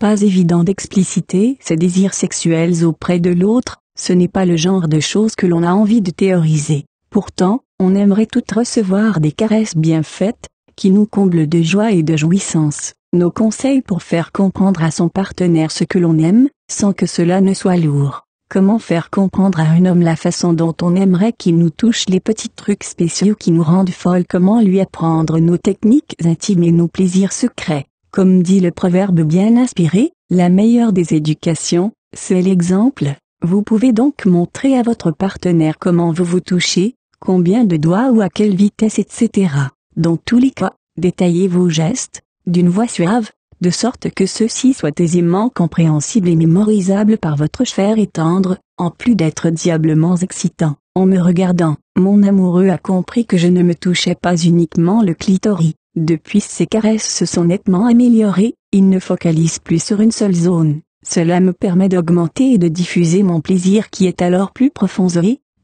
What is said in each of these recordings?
pas évident d'expliciter ses désirs sexuels auprès de l'autre, ce n'est pas le genre de choses que l'on a envie de théoriser. Pourtant, on aimerait toutes recevoir des caresses bien faites, qui nous comblent de joie et de jouissance. Nos conseils pour faire comprendre à son partenaire ce que l'on aime, sans que cela ne soit lourd. Comment faire comprendre à un homme la façon dont on aimerait qu'il nous touche, les petits trucs spéciaux qui nous rendent folles, comment lui apprendre nos techniques intimes et nos plaisirs secrets. Comme dit le proverbe bien inspiré, la meilleure des éducations, c'est l'exemple. Vous pouvez donc montrer à votre partenaire comment vous vous touchez, combien de doigts ou à quelle vitesse, etc. Dans tous les cas, détaillez vos gestes, d'une voix suave, de sorte que ceux-ci soient aisément compréhensibles et mémorisables par votre chair et tendre, en plus d'être diablement excitants. En me regardant, mon amoureux a compris que je ne me touchais pas uniquement le clitoris. Depuis, ses caresses se sont nettement améliorées, il ne focalise plus sur une seule zone. Cela me permet d'augmenter et de diffuser mon plaisir qui est alors plus profond.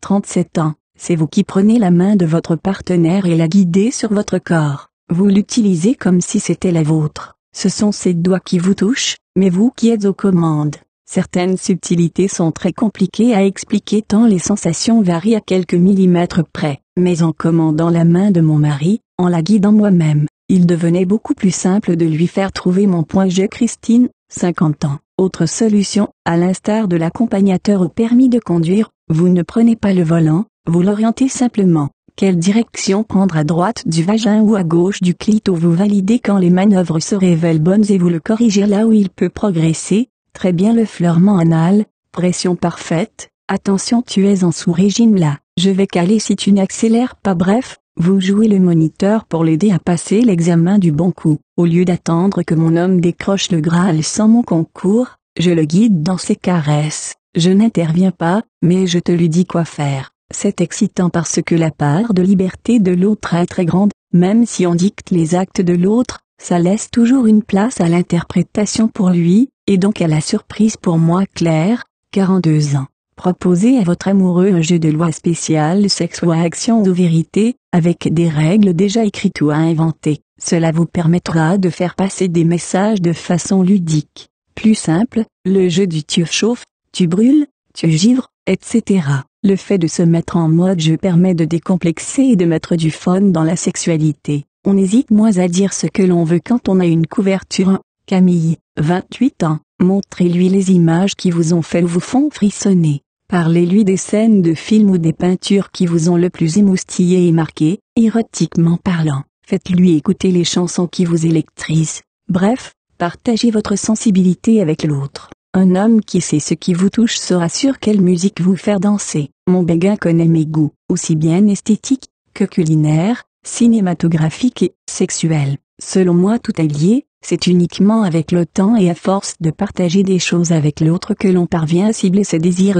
37 ans, c'est vous qui prenez la main de votre partenaire et la guidez sur votre corps. Vous l'utilisez comme si c'était la vôtre. Ce sont ses doigts qui vous touchent, mais vous qui êtes aux commandes. Certaines subtilités sont très compliquées à expliquer tant les sensations varient à quelques millimètres près. Mais en commandant la main de mon mari, en la guidant moi-même, il devenait beaucoup plus simple de lui faire trouver mon point G. Christine, 50 ans. Autre solution, à l'instar de l'accompagnateur au permis de conduire, vous ne prenez pas le volant, vous l'orientez simplement. Quelle direction prendre, à droite du vagin ou à gauche du clito? Vous validez quand les manœuvres se révèlent bonnes et vous le corrigez là où il peut progresser. Très bien, le fleurement anal, pression parfaite, attention, tu es en sous-régime là, je vais caler si tu n'accélères pas. Bref, vous jouez le moniteur pour l'aider à passer l'examen du bon coup. Au lieu d'attendre que mon homme décroche le Graal sans mon concours, je le guide dans ses caresses. Je n'interviens pas, mais je te lui dis quoi faire. C'est excitant parce que la part de liberté de l'autre est très grande, même si on dicte les actes de l'autre, ça laisse toujours une place à l'interprétation pour lui, et donc à la surprise pour moi. Claire, 42 ans. Proposez à votre amoureux un jeu de loi spécial sexe ou action ou vérité, avec des règles déjà écrites ou à inventer. Cela vous permettra de faire passer des messages de façon ludique. Plus simple, le jeu du tu chauffes, tu brûles, tu givres, etc. Le fait de se mettre en mode jeu permet de décomplexer et de mettre du fun dans la sexualité. On hésite moins à dire ce que l'on veut quand on a une couverture. Camille, 28 ans, montrez-lui les images qui vous ont fait ou vous font frissonner. Parlez-lui des scènes de films ou des peintures qui vous ont le plus émoustillé et marqué, érotiquement parlant. Faites-lui écouter les chansons qui vous électrisent. Bref, partagez votre sensibilité avec l'autre. Un homme qui sait ce qui vous touche saura sur quelle musique vous faire danser. Mon béguin connaît mes goûts, aussi bien esthétiques, que culinaires, cinématographiques et sexuels. Selon moi, tout est lié, c'est uniquement avec le temps et à force de partager des choses avec l'autre que l'on parvient à cibler ses désirs.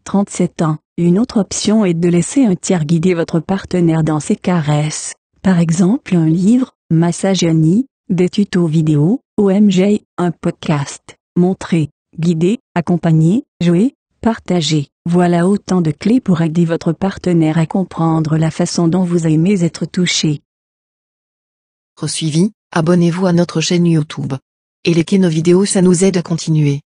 37 ans. Une autre option est de laisser un tiers guider votre partenaire dans ses caresses. Par exemple un livre, Massage Annie, des tutos vidéo, OMG, un podcast. Montrer, guider, accompagner, jouer, partager. Voilà autant de clés pour aider votre partenaire à comprendre la façon dont vous aimez être touché. Suivi, abonnez-vous à notre chaîne YouTube. Et likez nos vidéos, ça nous aide à continuer.